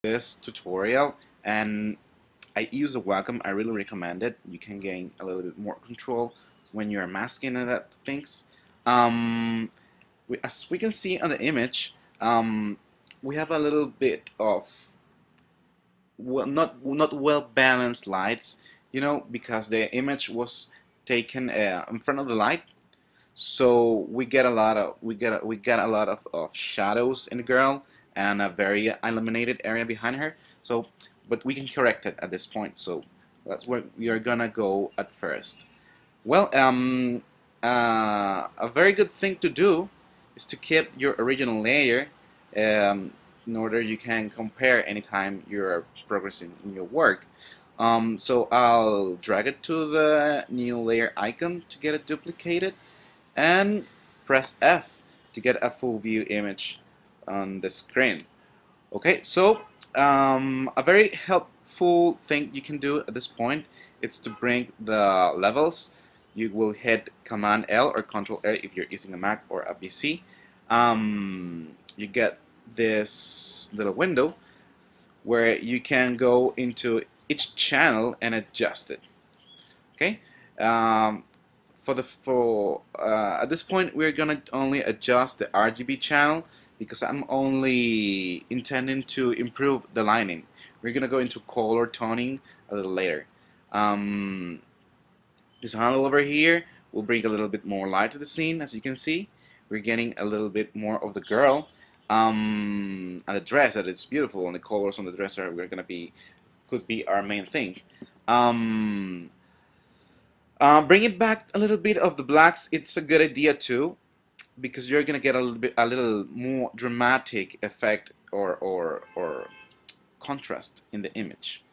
this tutorial, and I use a wacom. I really recommend it. You can gain a little bit more control when you're masking and that things. As we can see on the image, we have a little bit of not well balanced lights, because the image was taken in front of the light, so we get a lot of we get a lot of shadows in the girl and a very illuminated area behind her. So, but we can correct it at this point. So that's where we are gonna go at first. Well, a very good thing to do is to keep your original layer, in order you can compare anytime you're progressing in your work. So I'll drag it to the new layer icon to get it duplicated, and press F to get a full view image on the screen. Okay, so a very helpful thing you can do at this point is to bring the levels. You will hit Command L or Control L if you're using a Mac or a PC. You get this little window where you can go into each channel and adjust it. Okay. At this point, we're gonna only adjust the RGB channel because I'm only intending to improve the lighting. We're gonna go into color toning a little later. This handle over here will bring a little bit more light to the scene. As you can see, we're getting a little bit more of the girl, and the dress, that is beautiful, and the colors on the dress could be our main thing. Bringing back a little bit of the blacks, it's a good idea too, because you're gonna get a little more dramatic effect or contrast in the image.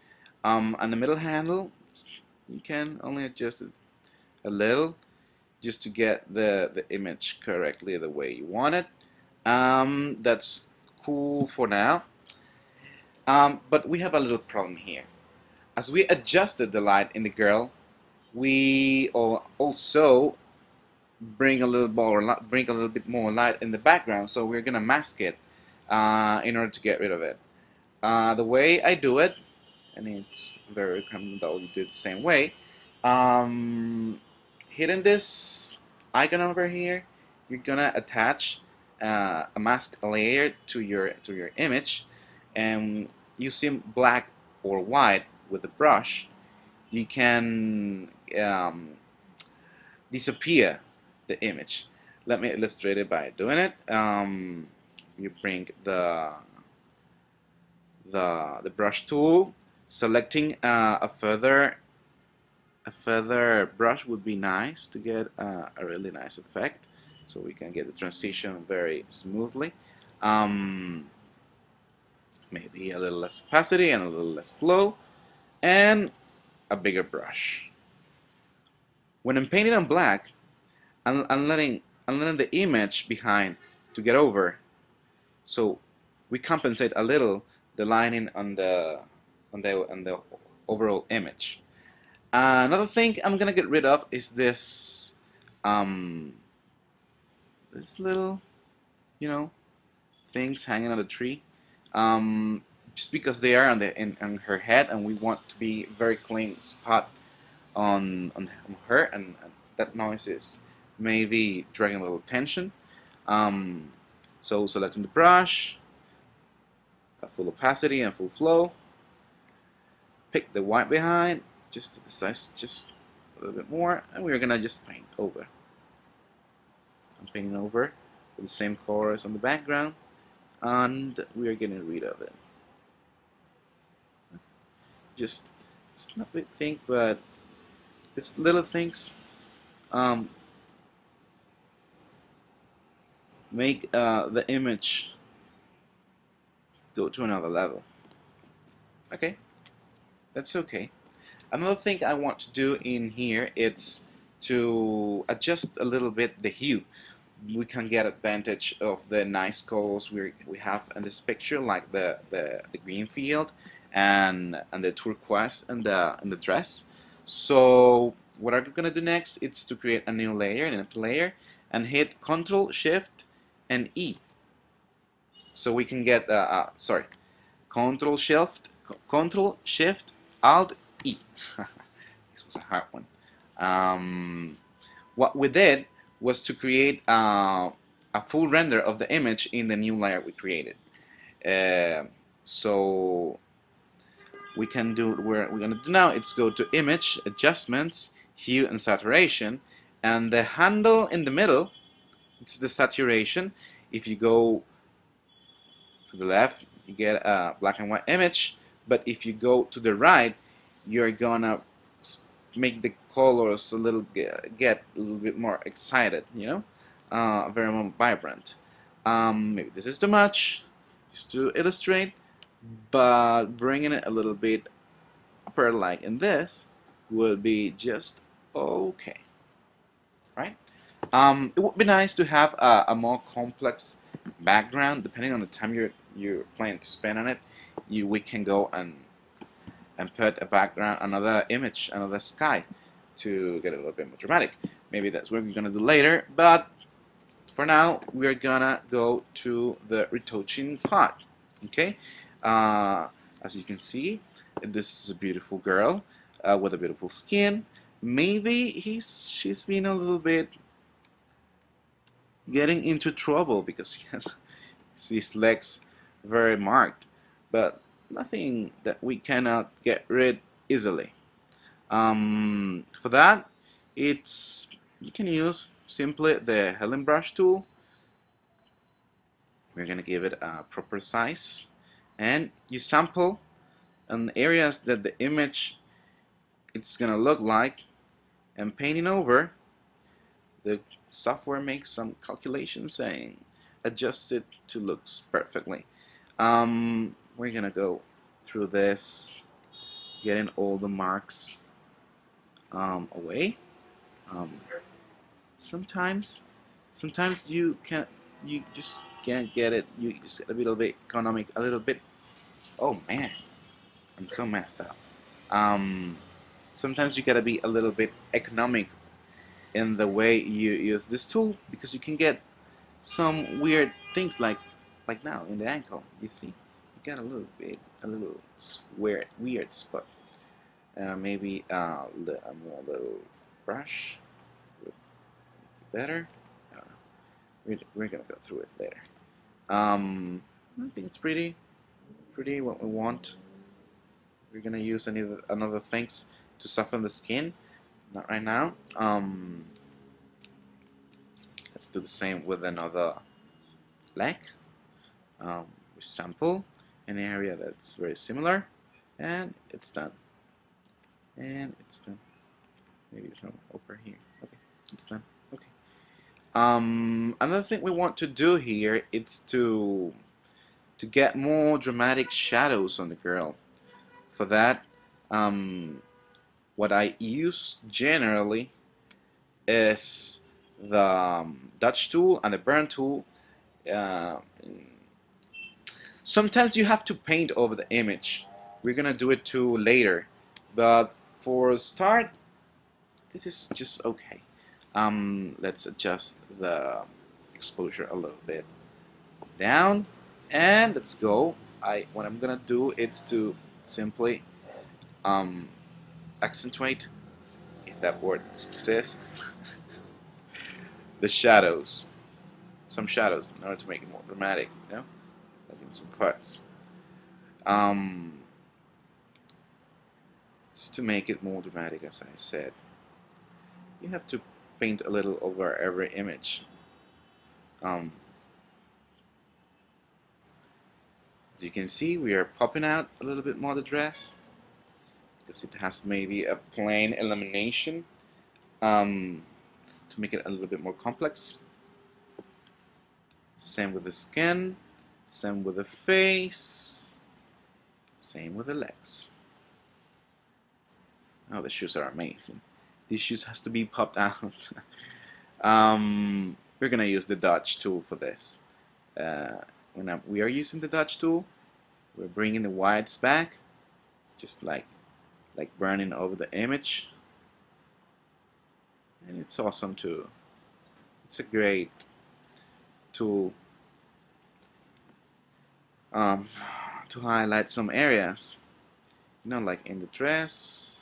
On the middle handle, you can only adjust it a little just to get the image correctly the way you want it. That's cool for now. But we have a little problem here. As we adjusted the light in the girl, we also bring a little bit more light in the background, so we're gonna mask it in order to get rid of it. The way I do it, and it's very recommendable you do it the same way. Hitting this icon over here, you're gonna attach a mask layer to your image, and using black or white with the brush, you can disappear the image. Let me illustrate it by doing it. You bring the brush tool, selecting a feather brush would be nice to get a really nice effect, so we can get the transition very smoothly. Maybe a little less opacity and a little less flow, and a bigger brush. When I'm painting on black, I'm letting the image behind to get over, so we compensate a little the lining on the overall image. Another thing I'm gonna get rid of is this this little, things hanging on the tree, just because they are on her head, and we want to be very clean spot on her, and that noise is maybe dragging a little tension. So selecting the brush, a full opacity and full flow, pick the white behind, just to the size, just a little bit more, and we're gonna just paint over. I'm painting over with the same color as on the background, and we're getting rid of it. Just, it's not a big thing, but it's little things make the image go to another level. Okay, that's okay. Another thing I want to do in here is to adjust a little bit the hue. We can get advantage of the nice colors we have in this picture, like the green field and the turquoise and the dress. So what I'm gonna do next is to create a new layer, an empty layer, and hit Control Shift and E. So we can get Control Shift Alt E. This was a hard one. What we did was to create a full render of the image in the new layer we created. So we can do what we're gonna do now. It's go to Image, Adjustments, Hue and Saturation, and the handle in the middle, it's the saturation. If you go to the left, you get a black and white image, but if you go to the right, you're gonna make the colors a little get a little bit more excited, you know, very more vibrant. Maybe this is too much, just to illustrate, but bringing it a little bit upper, like in this, would be just okay, right? It would be nice to have a more complex background, depending on the time you're planning to spend on it. We can go and put a background, another image, another sky, to get a little bit more dramatic. Maybe that's what we're gonna do later, but for now we're gonna go to the retouching part. Okay, as you can see, this is a beautiful girl with a beautiful skin. Maybe she's been a little bit getting into trouble because he has his legs very marked, but nothing that we cannot get rid easily. For that, you can use simply the Helen brush tool. We're gonna give it a proper size, and you sample on areas that the image it's gonna look like, and painting over. The software makes some calculations saying adjust it to looks perfectly. We're gonna go through this, getting all the marks away. Sometimes you just can't get it. You just get a little bit economic, a little bit. Oh man, I'm so messed up. Sometimes you gotta be a little bit economic in the way you use this tool, because you can get some weird things like now in the ankle. You see, you got a little weird spot. Maybe a more little brush would be better. We're gonna go through it later. I think it's pretty what we want. We're gonna use another things to soften the skin. Not right now. Let's do the same with another leg. We sample an area that's very similar, and it's done. And it's done. Maybe from over here. Okay, it's done. Okay. Another thing we want to do here is to get more dramatic shadows on the girl. For that, what I use generally is the Dutch tool and the burn tool. Sometimes you have to paint over the image. We're gonna do it too later, but for a start, this is just okay. Let's adjust the exposure a little bit down, and let's go. What I'm gonna do is to simply accentuate, if that word exists, the shadows, some shadows, in order to make it more dramatic, you know, like in some parts. Just to make it more dramatic, as I said, you have to paint a little over every image. As you can see, we are popping out a little bit more the dress because it has maybe a plain illumination to make it a little bit more complex. Same with the skin, same with the face, same with the legs. Oh, the shoes are amazing. These shoes has to be popped out. We're gonna use the Dodge tool for this. When we are using the Dodge tool, we're bringing the whites back. It's just like burning over the image, and it's awesome too. It's a great tool to to highlight some areas, you know, like in the dress,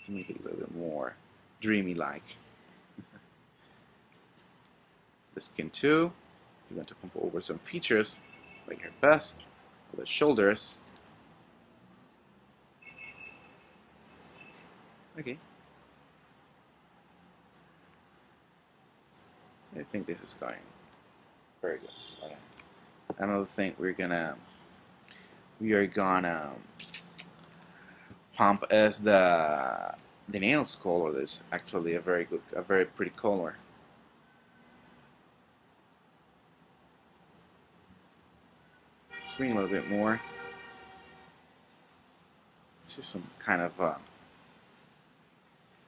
to make it a little bit more dreamy-like. The skin too. You want to pump over some features like her bust or the shoulders. Okay. I think this is going very good. Okay. Another thing we are gonna pump is the nails color. Is actually a very pretty color. Swing a little bit more. She's some kind of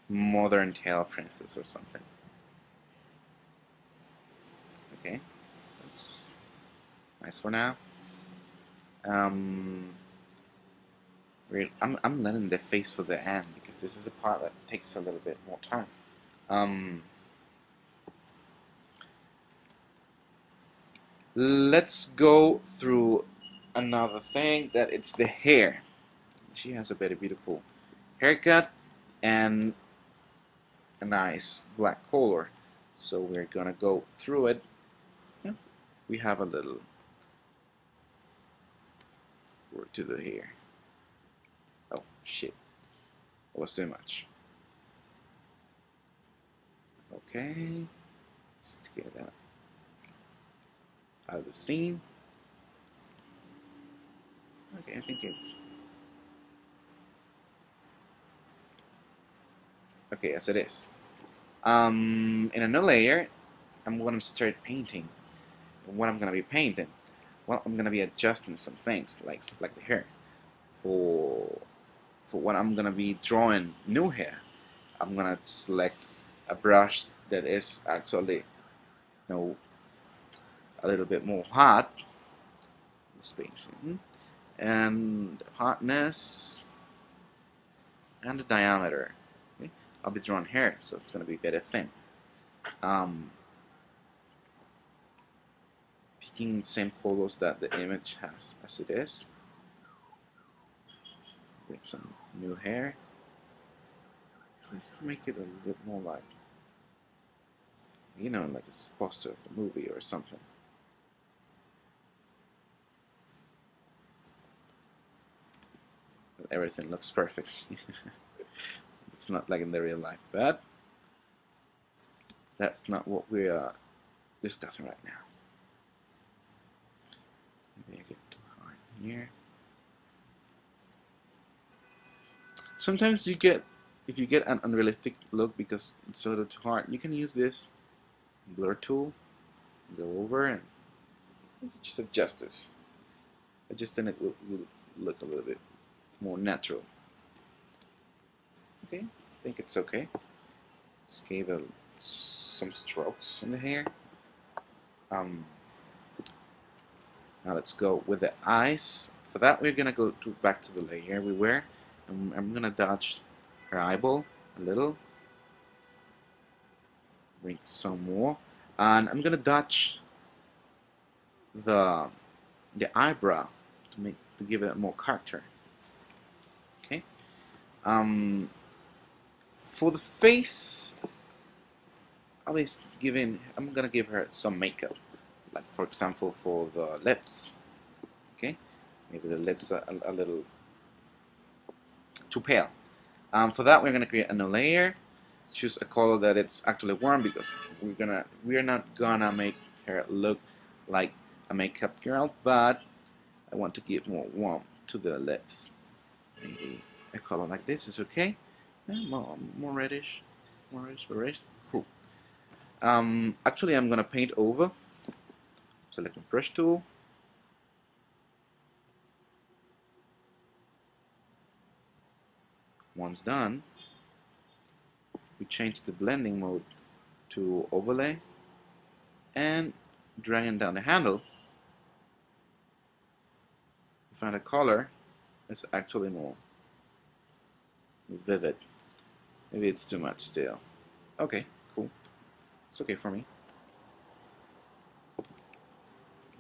modern tail princess or something. Okay, that's nice for now. I'm letting the face for the end because this is a part that takes a little bit more time. Let's go through another thing, that it's the hair. She has a very beautiful haircut and a nice black color, so we're gonna go through it. Yeah, we have a little work to do here. Oh shit, that was too much. Okay, just get that out of the scene. Okay, I think it's okay as it is. In another layer, I'm gonna start painting. And what I'm gonna be painting? Well, I'm gonna be adjusting some things like the hair. For what I'm gonna be drawing new hair, I'm gonna select a brush that is actually, you know, a little bit more hot. Spacing and hotness and the diameter. Okay? I'll be drawing hair, so it's gonna be very thin. Picking the same colors that the image has as it is. Bring some new hair. So just to make it a little bit more like, you know, like it's a poster of the movie or something. Everything looks perfect. It's not like in the real life, but that's not what we are discussing right now. Maybe I get too hard here. Sometimes you get, if you get an unrealistic look because it's a little too hard, you can use this blur tool, go over and just adjust this. Adjusting it will look a little bit more natural. Okay, I think it's okay. Just gave some strokes in the hair. Now let's go with the eyes. For that, we're gonna go back to the layer we were, and I'm gonna dodge her eyeball a little. Bring some more, and I'm gonna dodge the eyebrow to give it more character. Okay. For the face, I'm gonna give her some makeup, like for example for the lips. Okay, maybe the lips are a little too pale. For that, we're gonna create a new layer. Choose a color that it's actually warm because we're not gonna make her look like a makeup girl, but I want to give more warmth to the lips. Maybe a color like this is okay. More reddish, reddish. Cool. Actually, I'm gonna paint over. Select my brush tool. Once done, we change the blending mode to overlay and dragging down the handle, we find a color that's actually more vivid. Maybe it's too much still. Okay, cool. It's okay for me.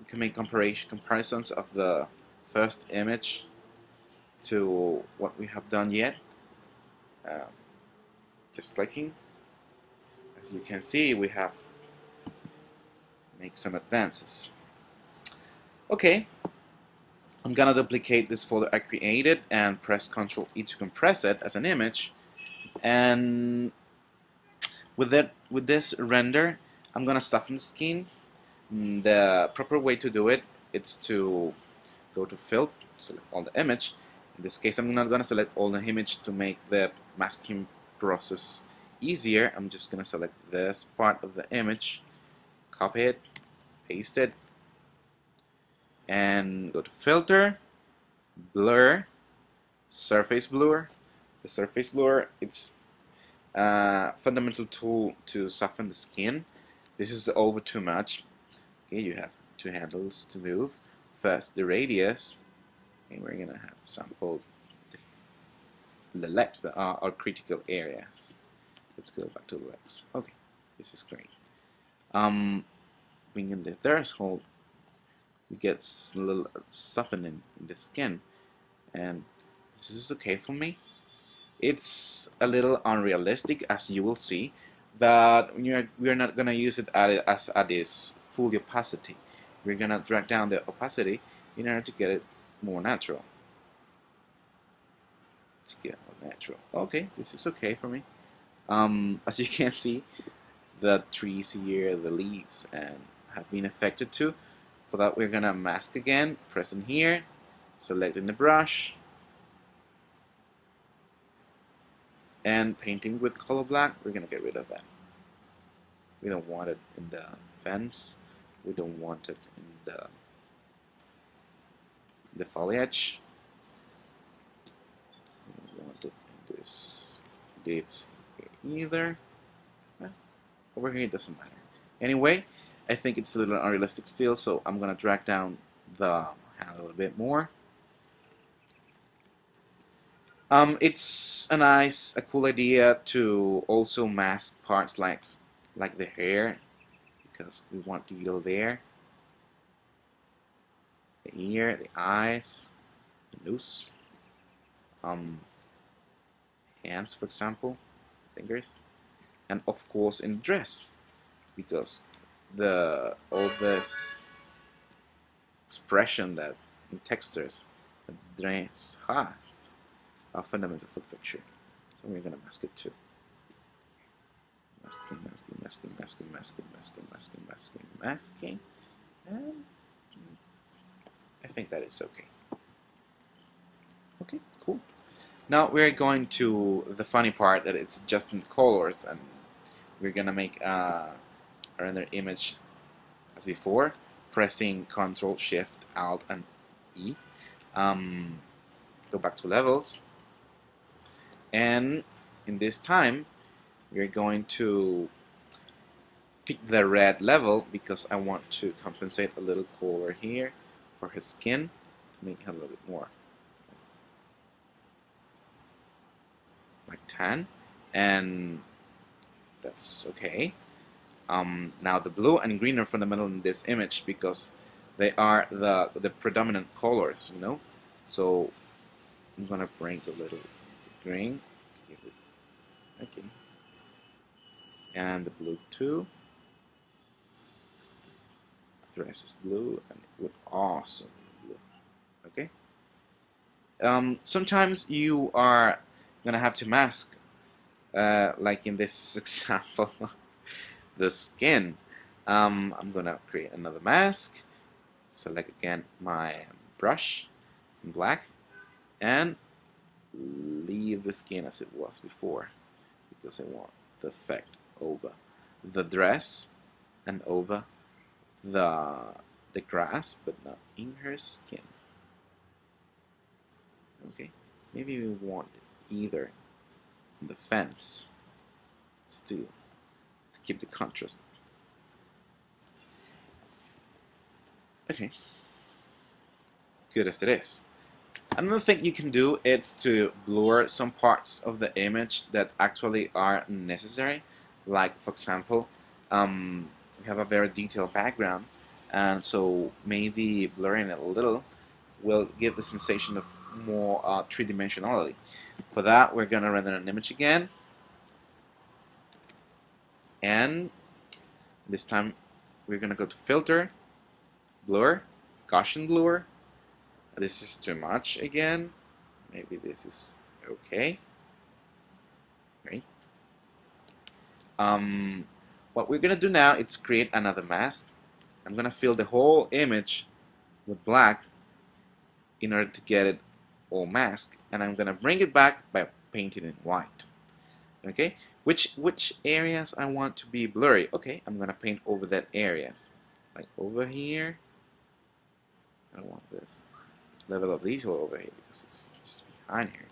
can make comparisons of the first image to what we have done yet. Um, just clicking. As you can see, we have made some advances. Okay, I'm gonna duplicate this folder I created and press Ctrl E to compress it as an image. And with this render, I'm gonna soften the skin. The proper way to do it is to go to Fill, select all the image. In this case, I'm not gonna select all the image to make the masking process easier. I'm just gonna select this part of the image, copy it, paste it, and go to Filter, Blur, Surface Blur. The Surface Blur, it's a fundamental tool to soften the skin. This is over too much. Okay, you have two handles to move. First, the radius, and we're gonna have sample the legs that are our critical areas. Let's go back to the legs. Okay, this is great. Bringing the threshold, we get a little softening in the skin, and this is okay for me. It's a little unrealistic, as you will see, but we're not gonna use it as at its full opacity. We're gonna drag down the opacity in order to get it more natural. Okay, this is okay for me. As you can see, the trees here, the leaves, and have been affected too. For that, we're gonna mask again, pressing here, selecting the brush, and painting with color black. We're gonna get rid of that. We don't want it in the fence. We don't want it in the foliage. We don't want it in this leaves here either. Over here it doesn't matter. Anyway, I think it's a little unrealistic still, so I'm gonna drag down the hand a little bit more. It's a cool idea to also mask parts like the hair, because we want detail there. The ear, the eyes, the nose, hands, for example, fingers, and of course in the dress, because all this expression that in textures that dress has are fundamental for the picture. So we're gonna mask it too. Masking, masking, masking, masking, masking, masking, masking, masking, masking, and I think that is okay. Okay, cool. Now we're going to the funny part, that it's just in colors, and we're gonna make another image as before, pressing Ctrl, Shift, Alt, and E. Go back to levels, and in this time we're going to pick the red level because I want to compensate a little color here for his skin, make it a little bit more like tan, and that's okay. Now the blue and green are fundamental in this image because they are the predominant colors, you know. So I'm gonna bring the little green, okay, and the blue too. The dress is blue and with awesome blue. Okay. Sometimes you are gonna have to mask, like in this example, the skin. I'm gonna create another mask. Select again my brush in black and leave the skin as it was before because I want the effect over the dress and over the grass, but not in her skin. Okay, maybe we want either in the fence still to keep the contrast. Okay, good as it is. Another thing you can do is to blur some parts of the image that actually are necessary. Like, for example, we have a very detailed background, and so maybe blurring it a little will give the sensation of more three-dimensionality. For that, we're gonna render an image again, and this time we're gonna go to Filter, Blur, Gaussian Blur. This is too much again. Maybe this is okay. Great. What we're gonna do now is create another mask. I'm gonna fill the whole image with black in order to get it all masked, and I'm gonna bring it back by painting it white. Okay, which areas I want to be blurry? Okay, I'm gonna paint over that areas, like over here. I don't want this level of detail over here because it's just behind here.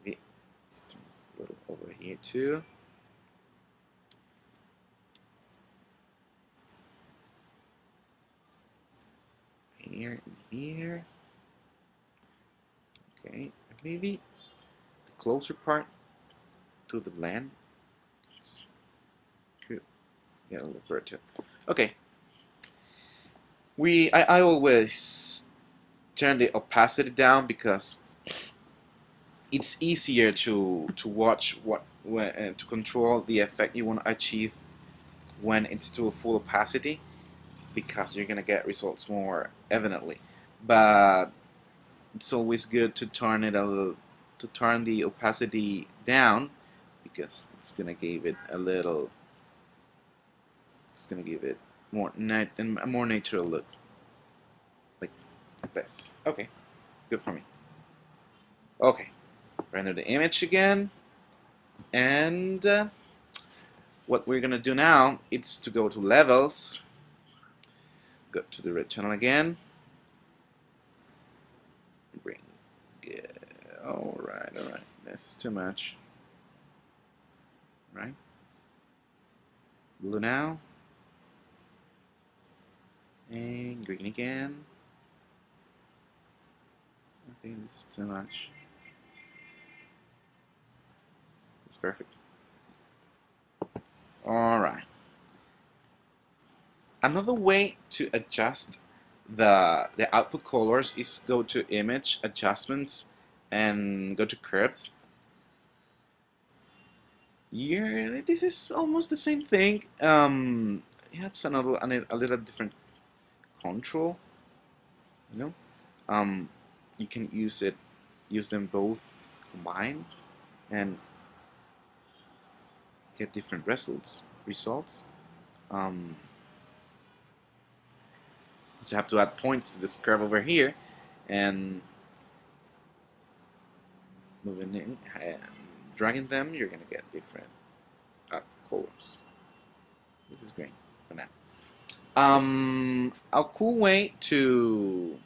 Okay, just a little over here too. Here and here. Okay, maybe the closer part to the blend. Could get a little blur too. Okay. I always turn the opacity down because it's easier to watch to control the effect you want to achieve when it's to full opacity, because you're gonna get results more evidently. But it's always good to turn it a little, to turn the opacity down, because it's gonna give it a little, it's gonna give it more a more natural look, like this. Okay, good for me. Okay, render the image again, and what we're gonna do now is to go to levels, go to the red channel again, bring it. All right, this is too much. Right, blue now, and green again. I think it's too much. It's perfect. All right. Another way to adjust the output colors is go to Image Adjustments and go to Curves. Yeah, this is almost the same thing. It has a little different control. You know, you can use them both combined, and get different results. So you have to add points to this curve over here, and moving in and dragging them, you're gonna get different colors. This is great for now. A cool way to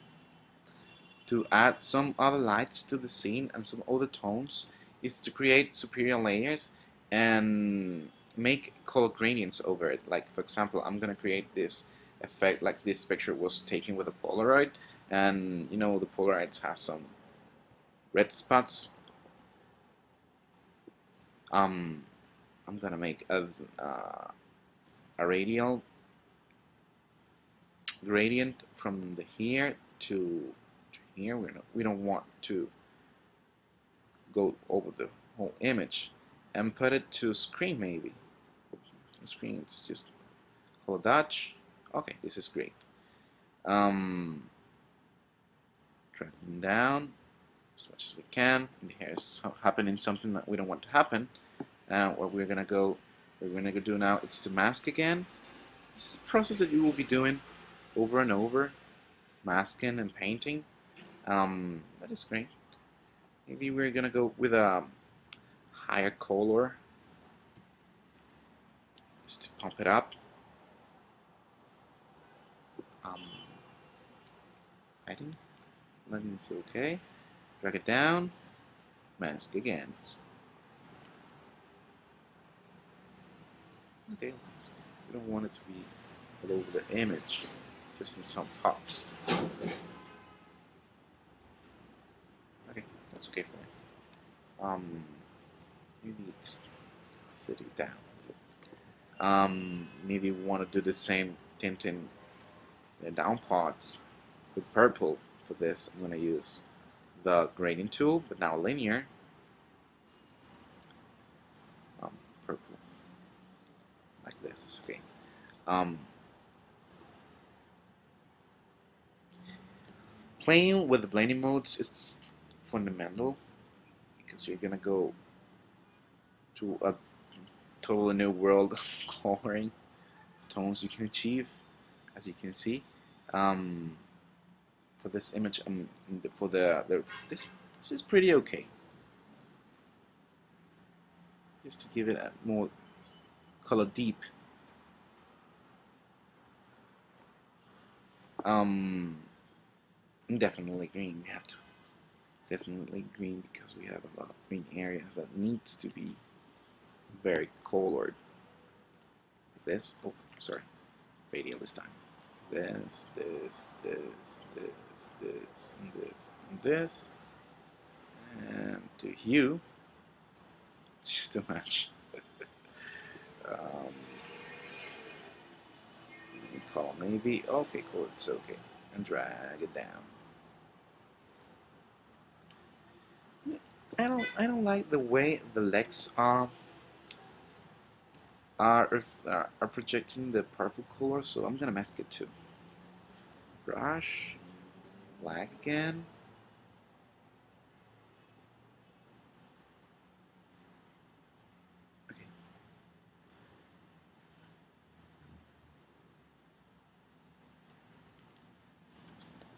add some other lights to the scene and some other tones is to create superior layers and make color gradients over it. Like, for example, I'm gonna create this effect like this picture was taken with a Polaroid, and you know the Polaroids has some red spots. I'm gonna make a radial gradient from the here to here. We don't want to go over the whole image, and put it to screen maybe. Screen, it's just color Dutch. Okay, this is great. Drag them down as much as we can. And here's happening something that we don't want to happen. What we're gonna go do now is to mask again. This is a process that you will be doing over and over, masking and painting. That is great. Maybe we're gonna go with a higher color just to pump it up. Hiding. Letting this okay. Drag it down. Mask again. Okay. We don't want it to be all over the image, just in some pops. Okay, that's okay for me. Maybe it's set it down. Maybe we want to do the same tinting the down parts with purple. For this, I'm going to use the gradient tool, but now linear. Purple, like this. Okay. Playing with the blending modes is fundamental because you're gonna go to a totally new world of coloring tones you can achieve, as you can see. For this image, for this is pretty okay. Just to give it a more color deep. Definitely green. We have to definitely green because we have a lot of green areas that needs to be very colored. This, oh, sorry, radial this time. This, and this, and to hue, it's just too much. Call maybe, okay, cool, it's okay, and drag it down. I don't like the way the legs are projecting the purple color, so I'm gonna mask it too. Brush, black again. Okay.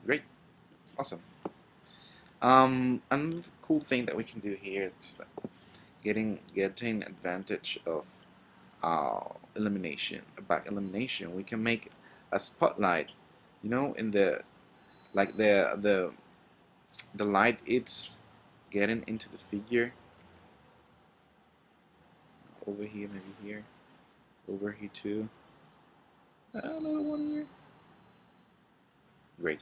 Great, awesome. Another cool thing that we can do here is getting advantage of illumination, back illumination. We can make a spotlight, you know, in the like the light it's getting into the figure over here, maybe here, over here too. Another one here. Great.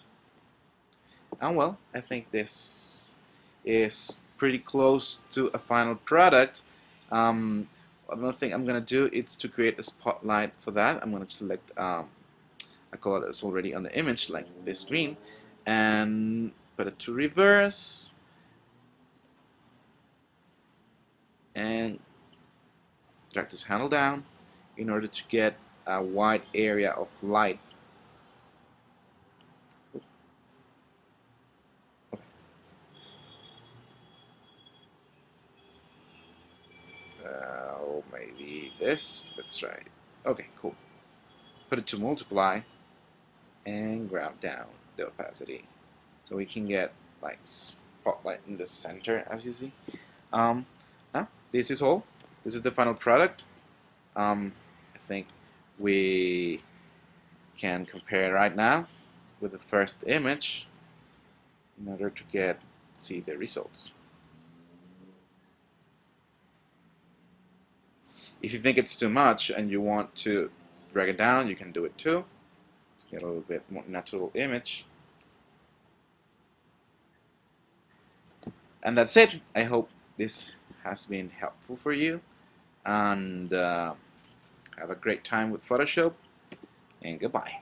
And well, I think this is pretty close to a final product. Another thing I'm gonna do is to create a spotlight for that. I'm gonna select a color that's already on the image, like this green, and put it to reverse, and drag this handle down in order to get a wide area of light. Maybe this. Let's try it. Okay, cool. Put it to multiply and grab down the opacity so we can get like spotlight in the center, as you see. Now this is all. This is the final product. I think we can compare right now with the first image in order to see the results. If you think it's too much and you want to drag it down, you can do it too. Get a little bit more natural image. And that's it. I hope this has been helpful for you. And have a great time with Photoshop. And goodbye.